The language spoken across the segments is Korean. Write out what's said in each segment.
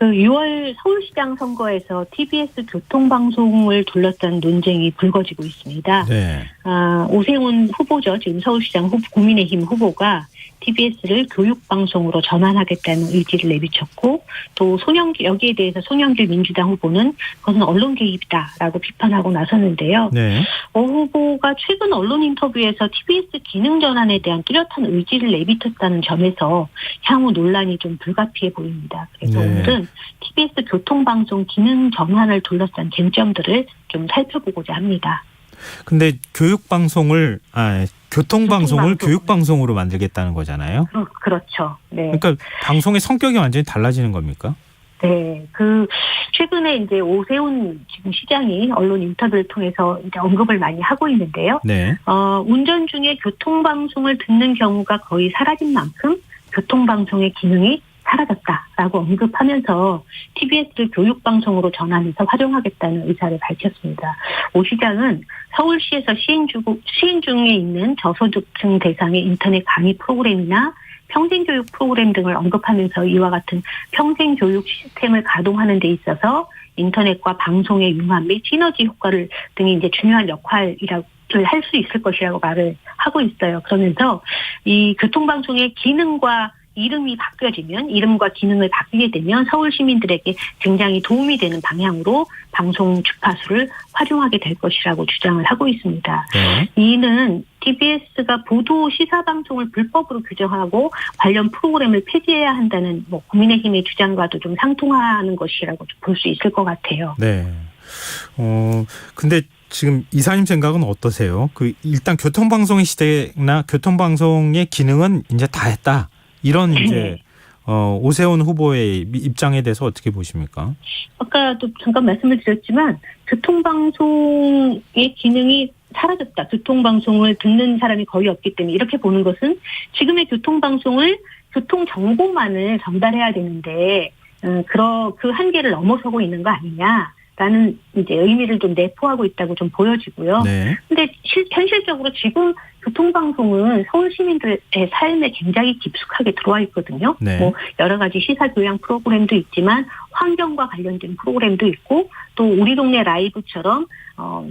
그 6월 서울시장 선거에서 TBS 교통방송을 둘러싼 논쟁이 불거지고 있습니다. 네. 오세훈 후보죠. 지금 서울시장 국민의힘 후보가 TBS를 교육방송으로 전환하겠다는 의지를 내비쳤고 또 여기에 대해서 송영길 민주당 후보는 그것은 언론 개입이다라고 비판하고 나섰는데요. 네. 후보가 최근 언론 인터뷰에서 TBS 기능 전환에 대한 뚜렷한 의지를 내비쳤다는 점에서 향후 논란이 좀 불가피해 보입니다. 그래서 네. 오늘은 TBS 교통방송 기능 전환을 둘러싼 쟁점들을 좀 살펴보고자 합니다. 근데 교통방송을 교육방송으로 만들겠다는 거잖아요. 그렇죠. 네. 그러니까 방송의 성격이 완전히 달라지는 겁니까? 네. 최근에 이제 오세훈 지금 시장이 언론 인터뷰를 통해서 이제 언급을 많이 하고 있는데요. 네. 운전 중에 교통방송을 듣는 경우가 거의 사라진 만큼 교통방송의 기능이 사라졌다라고 언급하면서 TBS를 교육방송으로 전환해서 활용하겠다는 의사를 밝혔습니다. 오 시장은 서울시에서 시행 중에 있는 저소득층 대상의 인터넷 강의 프로그램이나 평생교육 프로그램 등을 언급하면서 이와 같은 평생교육 시스템을 가동하는 데 있어서 인터넷과 방송의 융합 및 시너지 효과를 등이 이제 중요한 역할이라고 할 수 있을 것이라고 말을 하고 있어요. 그러면서 이 교통방송의 기능과 이름과 기능을 바뀌게 되면 서울 시민들에게 굉장히 도움이 되는 방향으로 방송 주파수를 활용하게 될 것이라고 주장을 하고 있습니다. 네. 이는 TBS가 보도 시사 방송을 불법으로 규정하고 관련 프로그램을 폐지해야 한다는 국민의힘의 주장과도 좀 상통하는 것이라고 볼 수 있을 것 같아요. 네. 근데 지금 이사님 생각은 어떠세요? 일단 교통방송의 시대나 교통방송의 기능은 이제 다 했다. 이런 이제 오세훈 후보의 입장에 대해서 어떻게 보십니까? 아까도 잠깐 말씀을 드렸지만 교통방송의 기능이 사라졌다. 교통방송을 듣는 사람이 거의 없기 때문에 이렇게 보는 것은 지금의 교통방송을 교통정보만을 전달해야 되는데 그 한계를 넘어서고 있는 거 아니냐라는 이제 의미를 좀 내포하고 있다고 좀 보여지고요. 네. 근데 현실적으로 지금 교통방송은 서울 시민들의 삶에 굉장히 깊숙하게 들어와 있거든요. 네. 여러 가지 시사교양 프로그램도 있지만 환경과 관련된 프로그램도 있고 또 우리 동네 라이브처럼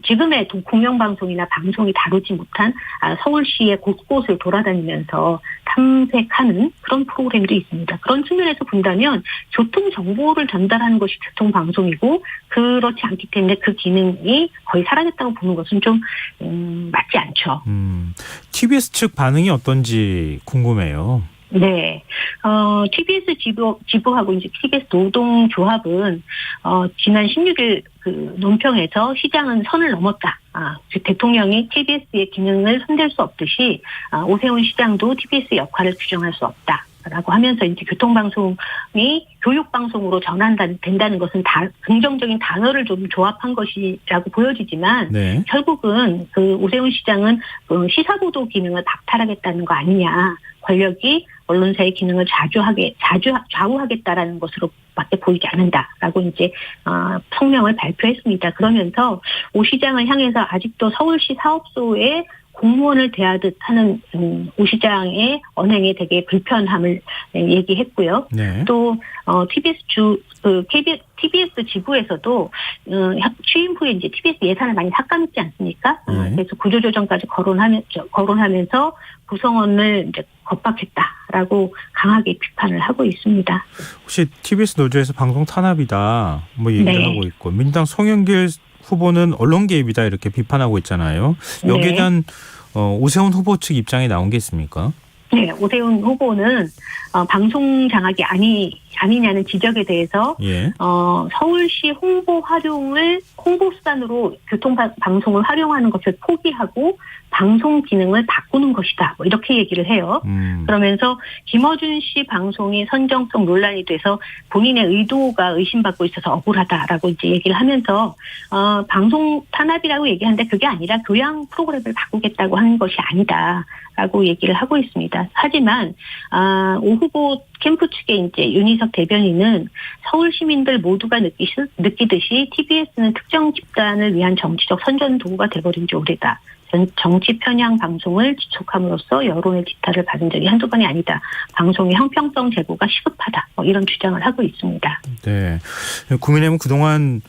지금의 공영방송이나 방송이 다루지 못한 서울시의 곳곳을 돌아다니면서 탐색하는 그런 프로그램도 있습니다. 그런 측면에서 본다면 교통정보를 전달하는 것이 교통방송이고 그렇지 않기 때문에 그 기능이 거의 사라졌다고 보는 것은 좀 맞지 않죠. TBS 측 반응이 어떤지 궁금해요. 네. TBS 지부하고 이제 TBS 노동조합은 지난 16일 논평에서 시장은 선을 넘었다. 대통령이 TBS의 기능을 손댈 수 없듯이 오세훈 시장도 TBS의 역할을 규정할 수 없다. 라고 하면서 이제 교통방송이 교육방송으로 전환된다는 것은 긍정적인 단어를 좀 조합한 것이라고 보여지지만 네. 결국은 오세훈 시장은 시사보도 기능을 박탈하겠다는 거 아니냐. 권력이 언론사의 기능을 좌우하겠다라는 것으로밖에 보이지 않는다라고 이제 성명을 발표했습니다. 그러면서 오 시장을 향해서 아직도 서울시 사업소에 공무원을 대하듯 하는 오 시장의 언행에 되게 불편함을 얘기했고요. 네. 또 TBS 지부에서도 취임 후에 이제 TBS 예산을 많이 삭감했지 않습니까? 네. 그래서 구조조정까지 거론하면서 구성원을 이제 겁박했다라고 강하게 비판을 하고 있습니다. 혹시 TBS 노조에서 방송 탄압이다 얘기를 네. 하고 있고 민주당 송영길 후보는 언론 개입이다 이렇게 비판하고 있잖아요. 여기에 대한 오세훈 후보 측 입장이 나온 게 있습니까? 네, 오세훈 후보는 방송 장악이 아니냐는 지적에 대해서 예. 서울시 홍보 수단으로 교통방송을 활용하는 것을 포기하고 방송 기능을 바꾸는 것이다. 이렇게 얘기를 해요. 그러면서 김어준 씨 방송이 선정성 논란이 돼서 본인의 의도가 의심받고 있어서 억울하다라고 이제 얘기를 하면서 방송 탄압이라고 얘기하는데 그게 아니라 교양 프로그램을 바꾸겠다고 하는 것이 아니다라고 얘기를 하고 있습니다. 하지만 오 후보 캠프 측의 이제 윤희석 대변인은 서울 시민들 모두가 느끼듯이 TBS는 특정 집단을 위한 정치적 선전 도구가 돼버린 지 오래다. 정치 편향 방송을 지속함으로써 여론의 지탄을 받은 적이 한두 번이 아니다. 방송의 형평성 제고가 시급하다. 이런 주장을 하고 있습니다. 네, 국민의힘은 그동안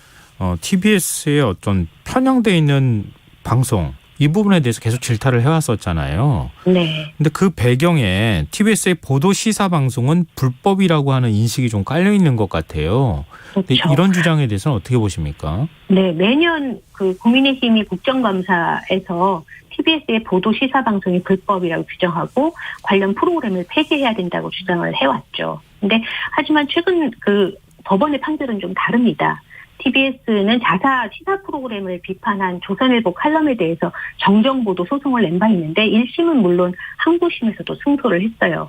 TBS의 어떤 편향돼 있는 방송 이 부분에 대해서 계속 질타를 해왔었잖아요. 네. 근데 그 배경에 TBS의 보도 시사 방송은 불법이라고 하는 인식이 좀 깔려 있는 것 같아요. 그렇죠. 이런 주장에 대해서는 어떻게 보십니까? 네, 매년 그 국민의힘이 국정감사에서 TBS의 보도 시사 방송이 불법이라고 규정하고 관련 프로그램을 폐지해야 된다고 주장을 해왔죠. 근데 하지만 최근 그 법원의 판결은 좀 다릅니다. TBS는 자사 시사 프로그램을 비판한 조선일보 칼럼에 대해서 정정보도 소송을 낸 바 있는데 1심은 물론 항고심에서도 승소를 했어요.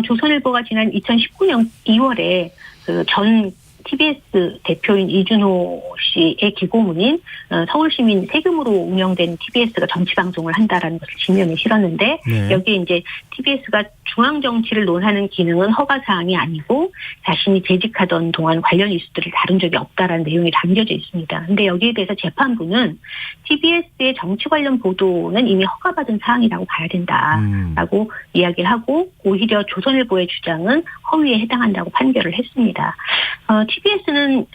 조선일보가 지난 2019년 2월에 그 전 TBS 대표인 이준호 씨의 기고문인 서울시민 세금으로 운영된 TBS가 정치방송을 한다라는 것을 지명에 실었는데 네. 여기에 이제 TBS가 중앙정치를 논하는 기능은 허가사항이 아니고 자신이 재직하던 동안 관련 이슈들을 다룬 적이 없다라는 내용이 담겨져 있습니다. 그런데 여기에 대해서 재판부는 TBS의 정치 관련 보도는 이미 허가받은 사항이라고 봐야 된다라고 이야기를 하고 오히려 조선일보의 주장은 허위에 해당한다고 판결을 했습니다. TBS는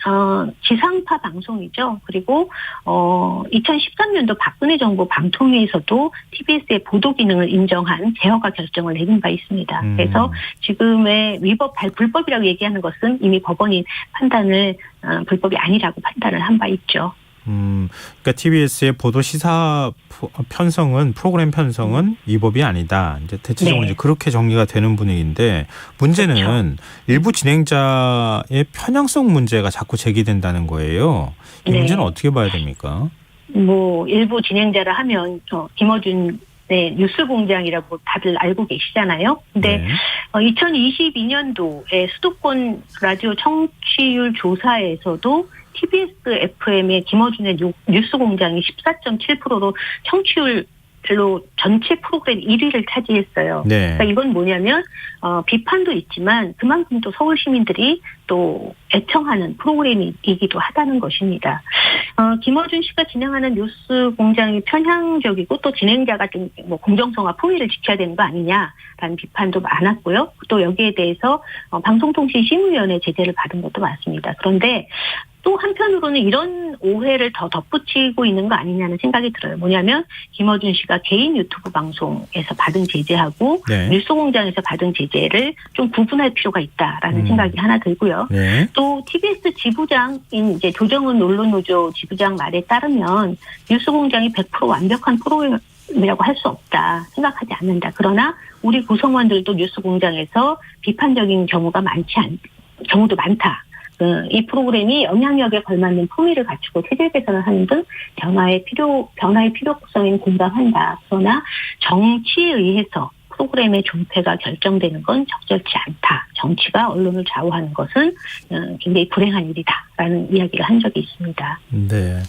지상파 방송이죠. 그리고 2013년도 박근혜 정부 방통위에서도 TBS의 보도 기능을 인정한 재허가 결정을 내린 바 있습니다. 그래서 지금의 불법이라고 얘기하는 것은 이미 법원이 판단을 불법이 아니라고 판단을 한 바 있죠. 그러니까 TBS의 보도 시사 편성은 프로그램 편성은 위법이 아니다. 이제 대체적으로 네. 이제 그렇게 정리가 되는 분위기인데 문제는 그렇죠. 일부 진행자의 편향성 문제가 자꾸 제기된다는 거예요. 이 네. 문제는 어떻게 봐야 됩니까? 일부 진행자라 하면 김어준 뉴스공장이라고 다들 알고 계시잖아요. 근데 네. 2022년도에 수도권 라디오 청취율 조사에서도 TBS FM의 김어준의 뉴스공장이 14.7%로 청취율로 전체 프로그램 1위를 차지했어요. 네. 그러니까 이건 뭐냐면 비판도 있지만 그만큼 또 서울 시민들이 또 애청하는 프로그램이기도 하다는 것입니다. 김어준 씨가 진행하는 뉴스공장이 편향적이고 또 진행자가 좀 공정성과 품위를 지켜야 되는 거 아니냐라는 비판도 많았고요. 또 여기에 대해서 방송통신심의위원회 제재를 받은 것도 많습니다. 그런데 또 한편으로는 이런 오해를 더 덧붙이고 있는 거 아니냐는 생각이 들어요. 뭐냐면 김어준 씨가 개인 유튜브 방송에서 받은 제재하고 네. 뉴스공장에서 받은 제재를 좀 구분할 필요가 있다라는 생각이 하나 들고요. 네. 또 TBS 지부장인 이제 조정은 언론노조 지부장 말에 따르면 뉴스공장이 100% 완벽한 프로그램이라고 할 수 없다. 생각하지 않는다. 그러나 우리 구성원들도 뉴스공장에서 비판적인 경우도 많다. 이 프로그램이 영향력에 걸맞는 품위를 갖추고 체질 개선을 하는 등 변화의 필요성에 공감한다. 그러나 정치에 의해서 프로그램의 존폐가 결정되는 건 적절치 않다. 정치가 언론을 좌우하는 것은 굉장히 불행한 일이다라는 이야기를 한 적이 있습니다. 네.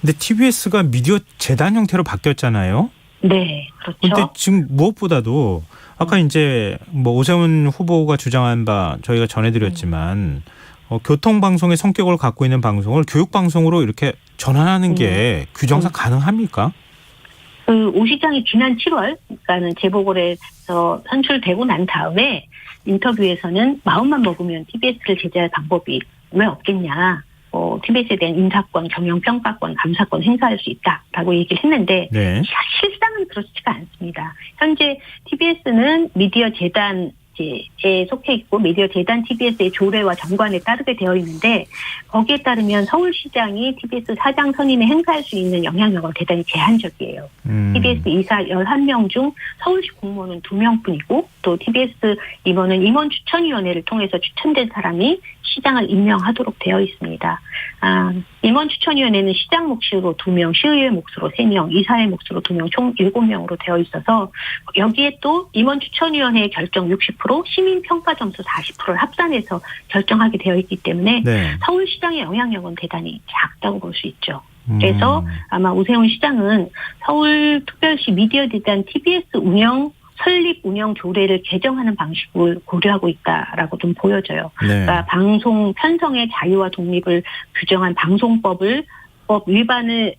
근데 TBS가 미디어 재단 형태로 바뀌었잖아요. 네, 그렇죠. 근데 지금 무엇보다도 아까 이제 오세훈 후보가 주장한 바 저희가 전해드렸지만 교통방송의 성격을 갖고 있는 방송을 교육방송으로 이렇게 전환하는 게 규정상 가능합니까? 오 시장이 지난 7월, 그러니까는 재보궐에서 선출되고 난 다음에 인터뷰에서는 마음만 먹으면 TBS를 제재할 방법이 왜 없겠냐. TBS에 대한 인사권, 경영평가권, 감사권 행사할 수 있다라고 얘기를 했는데 네. 실상은 그렇지가 않습니다. 현재 TBS는 미디어 재단 에 속해 있고 미디어 재단 TBS의 조례와 정관에 따르게 되어 있는데 거기에 따르면 서울시장이 TBS 사장 선임에 행사할 수 있는 영향력은 대단히 제한적이에요. TBS 이사 11명 중 서울시 공무원은 2명뿐이고 또 TBS 임원 추천위원회를 통해서 추천된 사람이 시장을 임명하도록 되어 있습니다. 임원 추천위원회는 시장 몫으로 2명, 시의회 몫으로 3명, 이사회 몫으로 2명, 총 7명으로 되어 있어서 여기에 또 임원 추천위원회의 결정 60%, 시민평가 점수 40%를 합산해서 결정하게 되어 있기 때문에 네. 서울시장의 영향력은 대단히 작다고 볼 수 있죠. 그래서 아마 오세훈 시장은 서울특별시 미디어 재단 TBS 운영 설립 운영 조례를 개정하는 방식을 고려하고 있다라고 좀 보여져요. 네. 그러니까 방송 편성의 자유와 독립을 규정한 법 위반을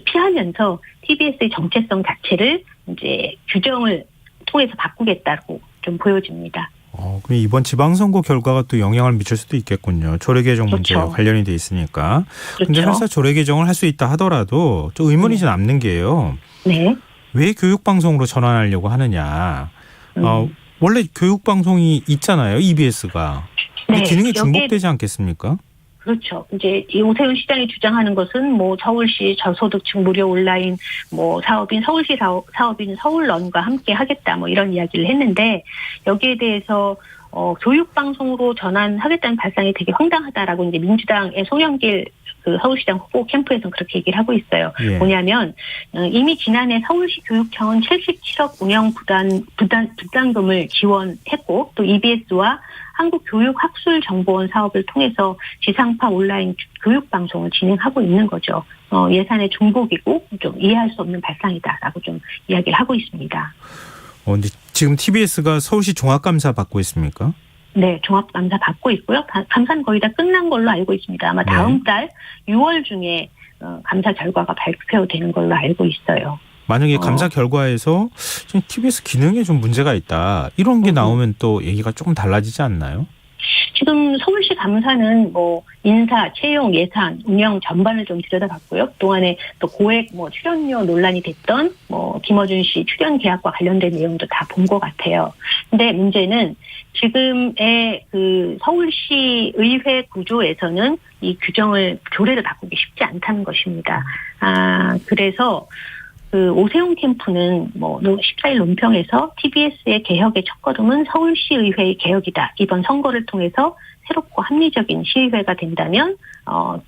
피하면서 TBS의 정체성 자체를 이제 규정을 통해서 바꾸겠다고 좀 보여집니다. 그럼 이번 지방선거 결과가 또 영향을 미칠 수도 있겠군요. 조례 개정 그렇죠. 문제와 관련이 돼 있으니까. 그렇죠. 근데 설사 조례 개정을 할 수 있다 하더라도 좀 의문이 좀 남는 게요. 네. 왜 교육방송으로 전환하려고 하느냐. 원래 교육방송이 있잖아요. EBS가. 네. 기능이 중복되지 않겠습니까? 그렇죠. 이제 이 오세훈 시장이 주장하는 것은 뭐 서울시 저소득층 무료 온라인 뭐 사업인 서울시 사업인 서울런과 함께 하겠다 뭐 이런 이야기를 했는데 여기에 대해서 교육방송으로 전환하겠다는 발상이 되게 황당하다라고 이제 민주당의 송영길 그 서울시장 후보 캠프에서는 그렇게 얘기를 하고 있어요. 예. 뭐냐면 이미 지난해 서울시 교육청은 77억 운영 부담금을 지원했고 또 EBS와 한국교육학술정보원 사업을 통해서 지상파 온라인 교육방송을 진행하고 있는 거죠. 예산의 중복이고 좀 이해할 수 없는 발상이다라고 좀 이야기를 하고 있습니다. 근데 지금 TBS가 서울시 종합감사 받고 있습니까? 네, 종합감사 받고 있고요. 감사는 거의 다 끝난 걸로 알고 있습니다. 아마 다음 달 6월 중에 감사 결과가 발표되는 걸로 알고 있어요. 만약에 감사 결과에서 지금 TBS 기능에 좀 문제가 있다. 이런 게 나오면 또 얘기가 조금 달라지지 않나요? 지금 서울시 감사는 뭐 인사, 채용, 예산, 운영 전반을 좀 들여다봤고요. 그동안에 또 고액 뭐 출연료 논란이 됐던 뭐 김어준 씨 출연 계약과 관련된 내용도 다 본 것 같아요. 근데 문제는 지금의 그 서울시 의회 구조에서는 이 조례를 바꾸기 쉽지 않다는 것입니다. 그래서 그 오세훈 캠프는 뭐 14일 논평에서 TBS의 개혁의 첫걸음은 서울시의회의 개혁이다. 이번 선거를 통해서 새롭고 합리적인 시의회가 된다면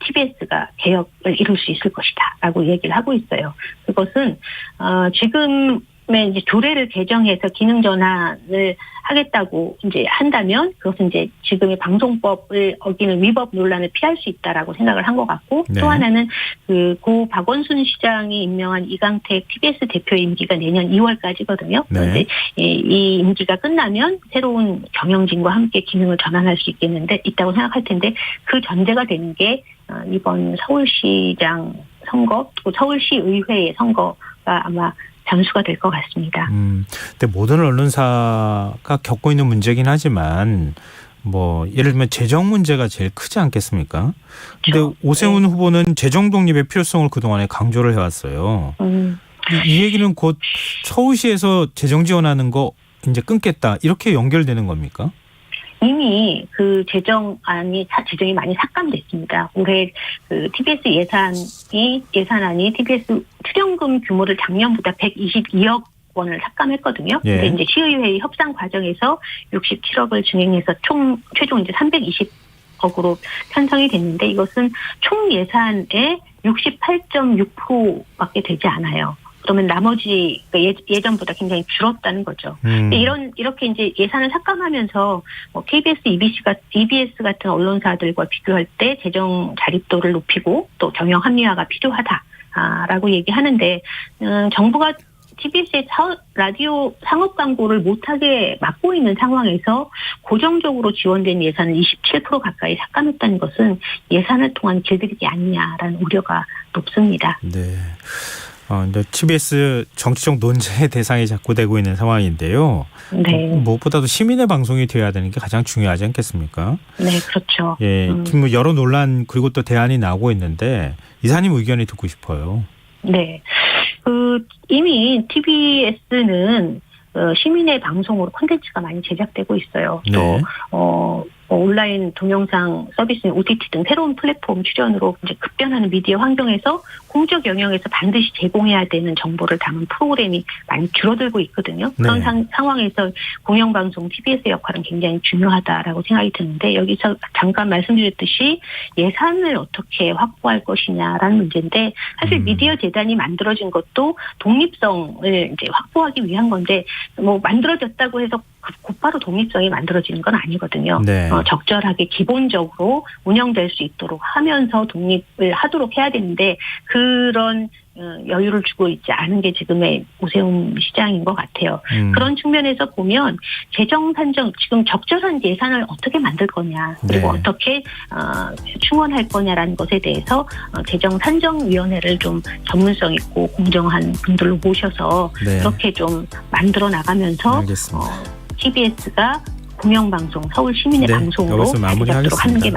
TBS가 개혁을 이룰 수 있을 것이다라고 얘기를 하고 있어요. 그것은 지금의 이제 조례를 개정해서 기능 전환을 하겠다고 이제 한다면 그것은 이제 지금의 방송법을 어기는 위법 논란을 피할 수 있다라고 생각을 한 것 같고 네. 또 하나는 고 박원순 시장이 임명한 이강택 TBS 대표 임기가 내년 2월까지거든요. 네. 그런데 이 임기가 끝나면 새로운 경영진과 함께 기능을 전환할 수 있다고 생각할 텐데 그 전제가 되는 게 이번 서울시장 선거 또 서울시의회의 선거가 아마 장수가 될 것 같습니다. 근데 모든 언론사가 겪고 있는 문제긴 하지만 뭐 예를 들면 재정 문제가 제일 크지 않겠습니까? 근데 그렇죠. 오세훈 후보는 재정 독립의 필요성을 그동안에 강조를 해왔어요. 이 얘기는 곧 서울시에서 재정 지원하는 거 이제 끊겠다 이렇게 연결되는 겁니까? 이미 그 재정이 많이 삭감됐습니다. 올해 그 TBS 예산안이 TBS 출연금 규모를 작년보다 122억 원을 삭감했거든요. 예. 근데 이제 시의회의 협상 과정에서 67억을 증액해서 최종 이제 320억으로 편성이 됐는데 이것은 총 예산의 68.6%밖에 되지 않아요. 그러면 나머지 예전보다 굉장히 줄었다는 거죠. 근데 이렇게 이제 예산을 삭감하면서 뭐 KBS, EBS 같은 언론사들과 비교할 때 재정 자립도를 높이고 또 경영 합리화가 필요하다라고 얘기하는데 정부가 TBS의 라디오 상업 광고를 못하게 막고 있는 상황에서 고정적으로 지원된 예산을 27% 가까이 삭감했다는 것은 예산을 통한 길들이기 아니냐라는 우려가 높습니다. 네. 근데 TBS 정치적 논쟁의 대상이 자꾸 되고 있는 상황인데요. 네. 무엇보다도 시민의 방송이 되어야 되는 게 가장 중요하지 않겠습니까? 네, 그렇죠. 예, 지금 여러 논란 그리고 또 대안이 나오고 있는데 이사님 의견이 듣고 싶어요. 네. 이미 TBS는 시민의 방송으로 콘텐츠가 많이 제작되고 있어요. 네. 또 온라인 동영상 서비스인 OTT 등 새로운 플랫폼 출연으로 이제 급변하는 미디어 환경에서 공적 영역에서 반드시 제공해야 되는 정보를 담은 프로그램이 많이 줄어들고 있거든요. 그런 상황에서 공영방송 TBS의 역할은 굉장히 중요하다라고 생각이 드는데 여기서 잠깐 말씀드렸듯이 예산을 어떻게 확보할 것이냐라는 문제인데 사실 미디어 재단이 만들어진 것도 독립성을 이제 확보하기 위한 건데 뭐 만들어졌다고 해서 곧바로 독립성이 만들어지는 건 아니거든요. 네. 적절하게 기본적으로 운영될 수 있도록 하면서 독립을 하도록 해야 되는데 그런 여유를 주고 있지 않은 게 지금의 오세훈 시장인 것 같아요. 그런 측면에서 보면 재정 산정 지금 적절한 예산을 어떻게 만들 거냐 그리고 네. 어떻게 충원할 거냐라는 것에 대해서 재정 산정위원회를 좀 전문성 있고 공정한 분들로 모셔서 네. 그렇게 좀 만들어 나가면서 알겠습니다. TBS가 공영방송 서울 시민의 네, 방송으로 여기서 마무리하겠습니다. 하는 게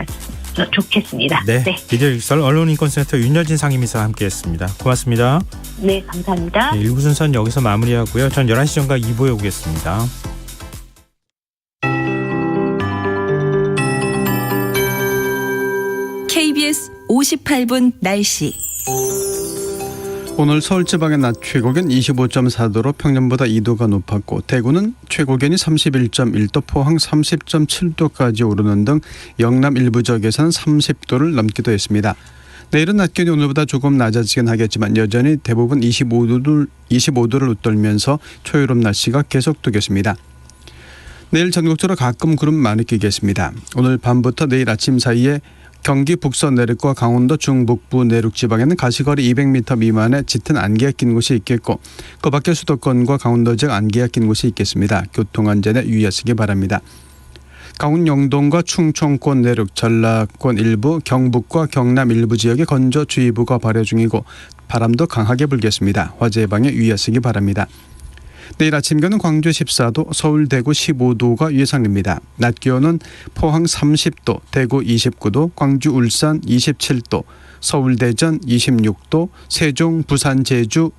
좋겠습니다. 네. 네. 기자일설 언론인권센터 윤여진 상임이사와 함께했습니다. 고맙습니다. 네, 감사합니다. 네, 1부 순서는 여기서 마무리하고요. 전 11시 전과 2부에 오겠습니다. KBS 58분 날씨. 오늘 서울 지방의 낮 최고기온 25.4도로 평년보다 2도가 높았고 대구는 최고기온이 31.1도, 포항 30.7도까지 오르는 등 영남 일부 지역에서는 30도를 넘기도 했습니다. 내일은 낮 기온이 오늘보다 조금 낮아지긴 하겠지만 여전히 대부분 25도를 웃돌면서 초여름 날씨가 계속되겠습니다. 내일 전국적으로 가끔 구름 많이 끼겠습니다. 오늘 밤부터 내일 아침 사이에 경기 북서 내륙과 강원도 중북부 내륙 지방에는 가시거리 200m 미만의 짙은 안개가 낀 곳이 있겠고 그 밖에 수도권과 강원도 지역 안개가 낀 곳이 있겠습니다. 교통안전에 유의하시기 바랍니다. 강원 영동과 충청권 내륙, 전라권 일부, 경북과 경남 일부 지역에 건조주의보가 발효 중이고 바람도 강하게 불겠습니다. 화재 예방에 유의하시기 바랍니다. 내일 아침 기온은 광주 14도, 서울 대구 15도가 예상됩니다. 낮 기온은 포항 30도, 대구 29도, 광주 울산 27도, 서울 대전 26도, 세종 부산 제주